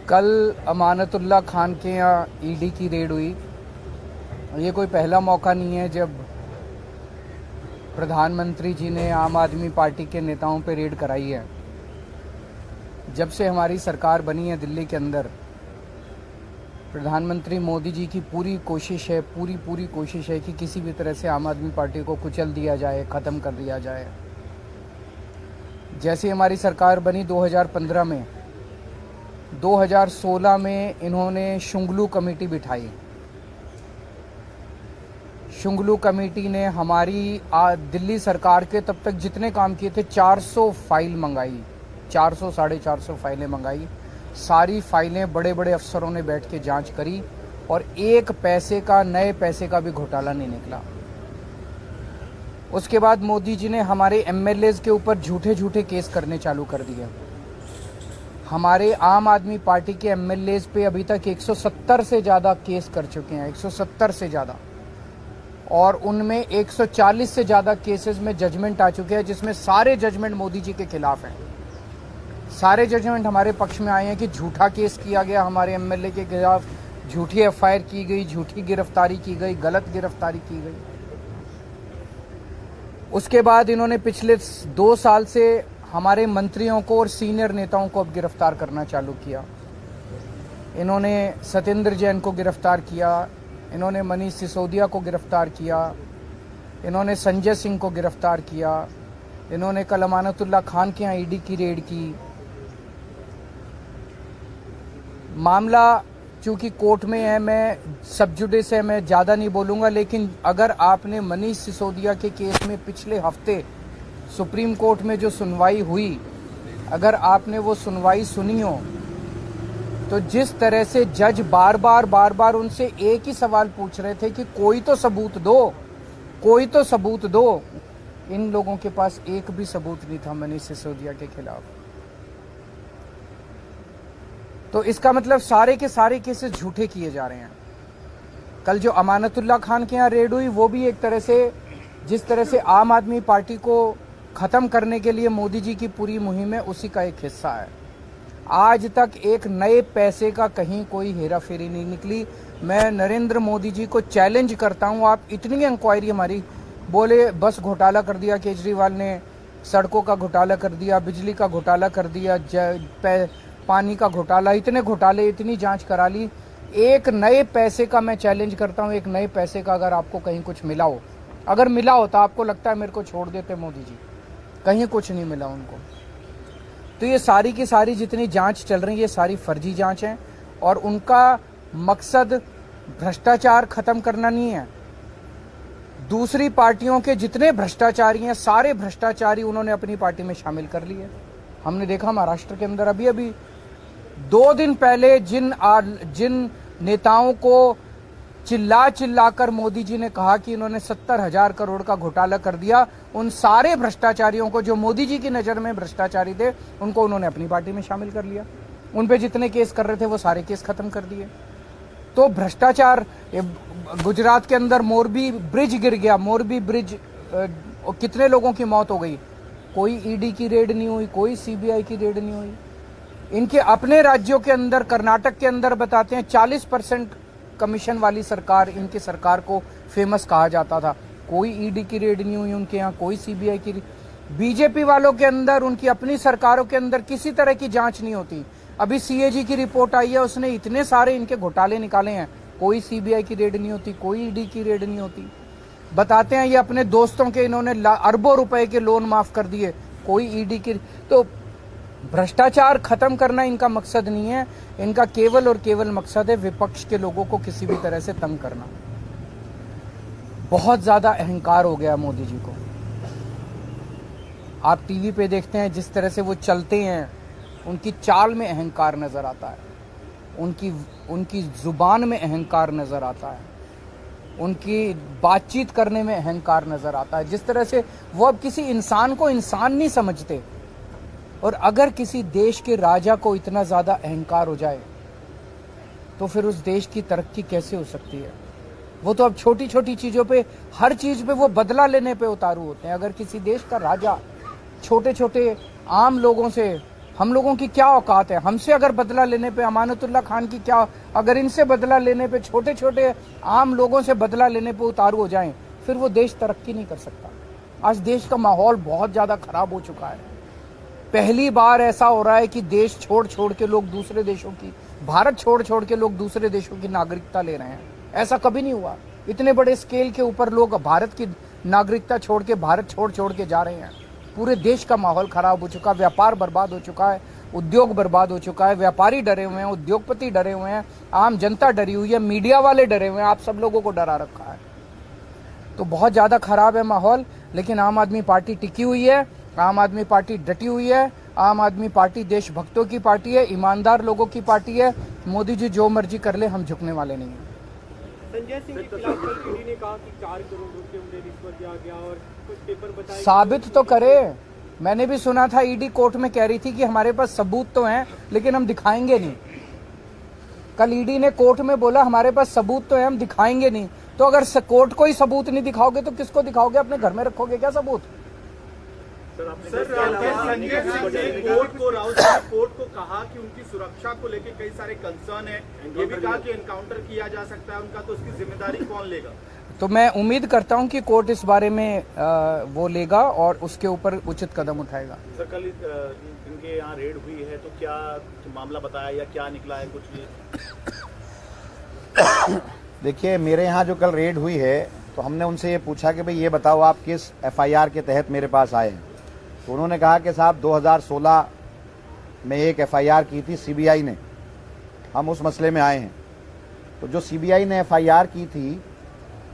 कल अमानतुल्लाह खान के यहाँ ईडी की रेड हुई। ये कोई पहला मौका नहीं है जब प्रधानमंत्री जी ने आम आदमी पार्टी के नेताओं पे रेड कराई है। जब से हमारी सरकार बनी है दिल्ली के अंदर, प्रधानमंत्री मोदी जी की पूरी कोशिश है कि किसी भी तरह से आम आदमी पार्टी को कुचल दिया जाए, ख़त्म कर दिया जाए। जैसे हमारी सरकार बनी 2015 में, 2016 में इन्होंने शुंगलू कमेटी बिठाई। शुंगलू कमेटी ने हमारी दिल्ली सरकार के तब तक जितने काम किए थे 400 फाइल मंगाई, 400 साढ़े 400 फाइलें मंगाई। सारी फाइलें बड़े बड़े अफसरों ने बैठ के जांच करी और एक पैसे का, नए पैसे का भी घोटाला नहीं निकला। उसके बाद मोदी जी ने हमारे एमएलएज के ऊपर झूठे झूठे केस करने चालू कर दिए। हमारे आम आदमी पार्टी के एमएलएज पे अभी तक 170 से ज़्यादा केस कर चुके हैं, 170 से ज़्यादा, और उनमें 140 से ज़्यादा केसेस में जजमेंट आ चुके हैं, जिसमें सारे जजमेंट मोदी जी के खिलाफ हैं। सारे जजमेंट हमारे पक्ष में आए हैं कि झूठा केस किया गया हमारे एमएलए के खिलाफ, झूठी एफआईआर की गई, झूठी गिरफ्तारी की गई, गलत गिरफ्तारी की गई। उसके बाद इन्होंने पिछले 2 साल से हमारे मंत्रियों को और सीनियर नेताओं को अब गिरफ्तार करना चालू किया। इन्होंने सत्येंद्र जैन को गिरफ्तार किया, इन्होंने मनीष सिसोदिया को गिरफ्तार किया, इन्होंने संजय सिंह को गिरफ्तार किया, इन्होंने कल अमानतुल्लाह खान के यहाँ ईडी की रेड की। मामला चूंकि कोर्ट में है, मैं सब जुडिस है, मैं ज़्यादा नहीं बोलूँगा, लेकिन अगर आपने मनीष सिसोदिया के केस में पिछले हफ्ते सुप्रीम कोर्ट में जो सुनवाई हुई, अगर आपने वो सुनवाई सुनी हो, तो जिस तरह से जज बार बार उनसे एक ही सवाल पूछ रहे थे कि कोई तो सबूत दो, कोई तो सबूत दो। इन लोगों के पास एक भी सबूत नहीं था मनीष सिसोदिया के खिलाफ। तो इसका मतलब सारे के सारे केसेस झूठे किए जा रहे हैं। कल जो अमानतुल्लाह खान के यहाँ रेड हुई, वो भी एक तरह से, जिस तरह से आम आदमी पार्टी को ख़त्म करने के लिए मोदी जी की पूरी मुहिम है, उसी का एक हिस्सा है। आज तक एक नए पैसे का कहीं कोई हेरा फेरी नहीं निकली। मैं नरेंद्र मोदी जी को चैलेंज करता हूँ, आप इतनी इंक्वायरी हमारी, बोले बस घोटाला कर दिया केजरीवाल ने, सड़कों का घोटाला कर दिया, बिजली का घोटाला कर दिया, पानी का घोटाला, इतने घोटाले, इतनी जांच करा ली। एक नए पैसे का मैं चैलेंज करता हूँ, एक नए पैसे का अगर आपको कहीं कुछ मिला हो, अगर मिला हो तो आपको लगता है मेरे को छोड़ देते मोदी जी, कहीं कुछ नहीं मिला उनको। तो ये सारी की सारी जितनी जांच चल रही है, ये सारी फर्जी जांच है और उनका मकसद भ्रष्टाचार खत्म करना नहीं है। दूसरी पार्टियों के जितने भ्रष्टाचारी हैं, सारे भ्रष्टाचारी उन्होंने अपनी पार्टी में शामिल कर लिए। हमने देखा महाराष्ट्र के अंदर अभी 2 दिन पहले जिन नेताओं को चिल्लाकर मोदी जी ने कहा कि इन्होंने 70,000 करोड़ का घोटाला कर दिया, उन सारे भ्रष्टाचारियों को, जो मोदी जी की नज़र में भ्रष्टाचारी थे, उनको उन्होंने अपनी पार्टी में शामिल कर लिया। उन पे जितने केस कर रहे थे वो सारे केस खत्म कर दिए। तो भ्रष्टाचार, गुजरात के अंदर मोरबी ब्रिज गिर गया, मोरबी ब्रिज, कितने लोगों की मौत हो गई, कोई ईडी की रेड नहीं हुई, कोई सीबीआई की रेड नहीं हुई। इनके अपने राज्यों के अंदर, कर्नाटक के अंदर बताते हैं 40% कमीशन वाली सरकार, इनकी सरकार को फेमस कहा जाता था, कोई ईडी की रेड नहीं हुई उनके यहाँ, कोई सीबीआई की। बीजेपी वालों के अंदर, उनकी अपनी सरकारों के अंदर किसी तरह की जांच नहीं होती। अभी सीएजी की रिपोर्ट आई है, उसने इतने सारे इनके घोटाले निकाले हैं, कोई सीबीआई की रेड नहीं होती, कोई ईडी की रेड नहीं होती। बताते हैं ये अपने दोस्तों के, इन्होंने अरबों रुपए के लोन माफ कर दिए, कोई ईडी की। तो भ्रष्टाचार खत्म करना इनका मकसद नहीं है, इनका केवल और केवल मकसद है विपक्ष के लोगों को किसी भी तरह से तंग करना। बहुत ज्यादा अहंकार हो गया मोदी जी को। आप टीवी पे देखते हैं जिस तरह से वो चलते हैं, उनकी चाल में अहंकार नजर आता है, उनकी जुबान में अहंकार नजर आता है, उनकी बातचीत करने में अहंकार नजर आता है। जिस तरह से वो अब किसी इंसान को इंसान नहीं समझते। और अगर किसी देश के राजा को इतना ज़्यादा अहंकार हो जाए तो फिर उस देश की तरक्की कैसे हो सकती है। वो तो अब छोटी छोटी चीज़ों पे, हर चीज़ पे वो बदला लेने पे उतारू होते हैं। अगर किसी देश का राजा छोटे छोटे आम लोगों से हम लोगों की क्या औकात है? हमसे अगर बदला लेने पे अमानतुल्लाह खान की क्या, अगर इनसे बदला लेने पे, छोटे छोटे आम लोगों से बदला लेने पे उतारू हो जाएं, फिर वो देश तरक्की नहीं कर सकता। आज देश का माहौल बहुत ज्यादा खराब हो चुका है। पहली बार ऐसा हो रहा है कि देश छोड़ छोड़ के लोग दूसरे देशों की, भारत छोड़ छोड़ के लोग दूसरे देशों की नागरिकता ले रहे हैं। ऐसा कभी नहीं हुआ। इतने बड़े स्केल के ऊपर लोग भारत की नागरिकता छोड़ के भारत छोड़ के जा रहे हैं। पूरे देश का माहौल खराब हो चुका, व्यापार बर्बाद हो चुका है, उद्योग बर्बाद हो चुका है, व्यापारी डरे हुए हैं, उद्योगपति डरे हुए हैं, आम जनता डरी हुई है, मीडिया वाले डरे हुए हैं, आप सब लोगों को डरा रखा है। तो बहुत ज्यादा खराब है माहौल। लेकिन आम आदमी पार्टी टिकी हुई है, आम आदमी पार्टी डटी हुई है, आम आदमी पार्टी देशभक्तों की पार्टी है, ईमानदार लोगों की पार्टी है। मोदी जी जो मर्जी कर ले, हम झुकने वाले नहीं हैं। संजय सिंह के खिलाफ कल ईडी ने कहा कि 4 करोड़ रुपए उन्हें रिश्वत दिया गया और कुछ पेपर बताए। साबित तो करे। मैंने भी सुना था ईडी कोर्ट में कह रही थी कि हमारे पास सबूत तो हैं लेकिन हम दिखाएंगे नहीं। कल ईडी ने कोर्ट में बोला हमारे पास सबूत तो है, हम दिखाएंगे नहीं। तो अगर कोर्ट को ही सबूत नहीं दिखाओगे तो किसको दिखाओगे? अपने घर में रखोगे क्या सबूत? सर संजय सिंह ने कोर्ट को कहा कि उनकी सुरक्षा को लेकर कई सारे कंसर्न है। ये भी कहा कि एनकाउंटर किया जा सकता है उनका, तो उसकी जिम्मेदारी कौन लेगा? तो मैं उम्मीद करता हूं कि कोर्ट इस बारे में वो लेगा और उसके ऊपर उचित कदम उठाएगा। सर कल इनके यहाँ रेड हुई है तो क्या मामला बताया या क्या निकला है कुछ? देखिए, मेरे यहाँ जो कल रेड हुई है तो हमने उनसे ये पूछा कि भाई ये बताओ आप किस एफआईआर के तहत मेरे पास आए हैं। तो उन्होंने कहा कि साहब 2016 में एक एफआईआर की थी सीबीआई ने, हम उस मसले में आए हैं। तो जो सीबीआई ने एफआईआर की थी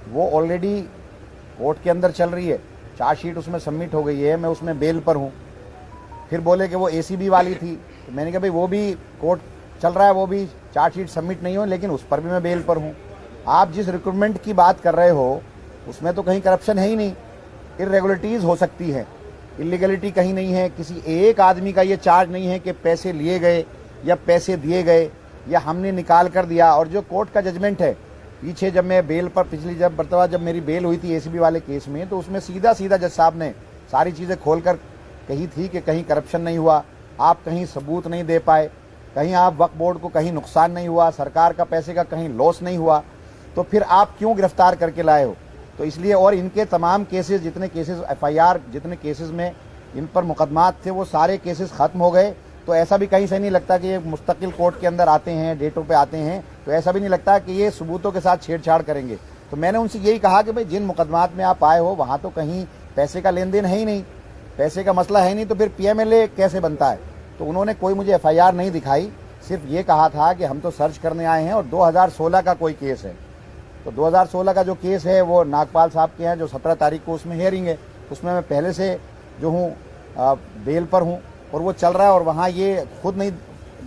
वो ऑलरेडी कोर्ट के अंदर चल रही है, चार्जशीट उसमें सबमिट हो गई है, मैं उसमें बेल पर हूँ। फिर बोले कि वो एसीबी वाली थी, तो मैंने कहा भाई वो भी कोर्ट चल रहा है, वो भी चार्जशीट सबमिट नहीं हो, लेकिन उस पर भी मैं बेल पर हूँ। आप जिस रिक्रूटमेंट की बात कर रहे हो उसमें तो कहीं करप्शन है ही नहीं। इरेगुलरिटीज़ हो सकती है, इलीगलिटी कहीं नहीं है। किसी एक आदमी का ये चार्ज नहीं है कि पैसे लिए गए या पैसे दिए गए या हमने निकाल कर दिया। और जो कोर्ट का जजमेंट है, पीछे जब मैं बेल पर जब मेरी बेल हुई थी एसीबी वाले केस में, तो उसमें सीधा जज साहब ने सारी चीज़ें खोल कर कही थी कि कहीं करप्शन नहीं हुआ, आप कहीं सबूत नहीं दे पाए, कहीं आप वक्फ बोर्ड को कहीं नुकसान नहीं हुआ, सरकार का पैसे का कहीं लॉस नहीं हुआ, तो फिर आप क्यों गिरफ्तार करके लाए हो? तो इसलिए, और इनके तमाम केसेस, जितने केसेस एफआईआर, जितने केसेस में इन पर मुकदमात थे, वो सारे केसेस खत्म हो गए। तो ऐसा भी कहीं से नहीं लगता कि ये मुस्तकिल कोर्ट के अंदर आते हैं, डेटों पे आते हैं, तो ऐसा भी नहीं लगता कि ये सबूतों के साथ छेड़छाड़ करेंगे। तो मैंने उनसे यही कहा कि भाई जिन मुकदमात में आप आए हो वहाँ तो कहीं पैसे का लेन देन है ही नहीं, पैसे का मसला है नहीं, तो फिर पीएमएलए कैसे बनता है? तो उन्होंने कोई मुझे एफआईआर नहीं दिखाई, सिर्फ ये कहा था कि हम तो सर्च करने आए हैं और 2016 का कोई केस है। तो 2016 का जो केस है वो नागपाल साहब के हैं, जो 17 तारीख को उसमें हियरिंग है, उसमें मैं पहले से जो हूँ बेल पर हूँ और वो चल रहा है। और वहाँ ये खुद नहीं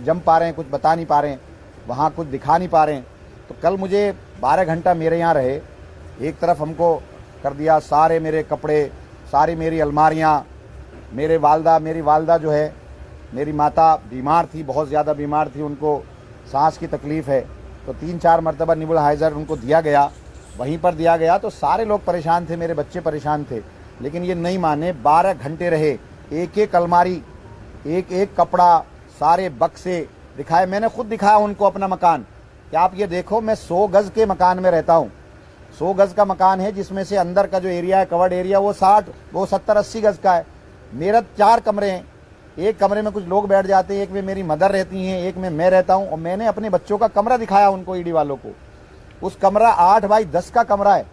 जम पा रहे हैं, कुछ बता नहीं पा रहे हैं, वहाँ कुछ दिखा नहीं पा रहे हैं। तो कल मुझे 12 घंटा मेरे यहाँ रहे, एक तरफ हमको कर दिया, सारे मेरे कपड़े, सारी मेरी अलमारियाँ, मेरी वालदा जो है, मेरी माता बीमार थी, बहुत ज़्यादा बीमार थी, उनको सांस की तकलीफ़ है, तो 3-4 मरतबा नेबुलाइज़र उनको दिया गया, वहीं पर दिया गया। तो सारे लोग परेशान थे, मेरे बच्चे परेशान थे, लेकिन ये नहीं माने। 12 घंटे रहे, एक एक अलमारी, एक एक कपड़ा, सारे बक्से दिखाए। मैंने खुद दिखाया उनको अपना मकान कि आप ये देखो, मैं 100 गज़ के मकान में रहता हूँ। 100 गज़ का मकान है, जिसमें से अंदर का जो एरिया है, कवर्ड एरिया, वो 70-80 गज़ का है। मेरा 4 कमरे हैं, एक कमरे में कुछ लोग बैठ जाते हैं, एक में मेरी मदर रहती हैं, एक में मैं रहता हूं। और मैंने अपने बच्चों का कमरा दिखाया उनको, ईडी वालों को। उस कमरा 8 बाई 10 का कमरा है।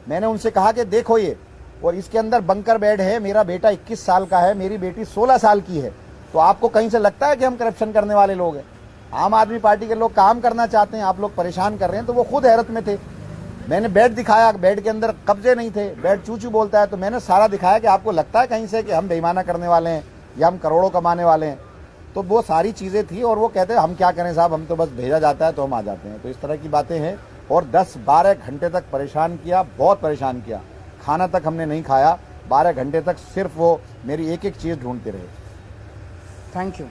मैंने उनसे कहा कि देखो ये, और इसके अंदर बंकर बेड है। मेरा बेटा 21 साल का है, मेरी बेटी 16 साल की है। तो आपको कहीं से लगता है कि हम करप्शन करने वाले लोग हैं? आम आदमी पार्टी के लोग काम करना चाहते हैं, आप लोग परेशान कर रहे हैं। तो वो खुद हैरत में थे। मैंने बेड दिखाया, बेड के अंदर कब्जे नहीं थे, बेड चू चू बोलता है। तो मैंने सारा दिखाया कि आपको लगता है कहीं से कि हम बेईमाना करने वाले हैं या हम करोड़ों कमाने वाले हैं? तो वो सारी चीज़ें थी। और वो कहते हैं हम क्या करें साहब, हम तो बस भेजा जाता है तो हम आ जाते हैं। तो इस तरह की बातें हैं। और 10-12 घंटे तक परेशान किया, बहुत परेशान किया। खाना तक हमने नहीं खाया 12 घंटे तक, सिर्फ वो मेरी एक एक चीज़ ढूंढते रहे। Thank you.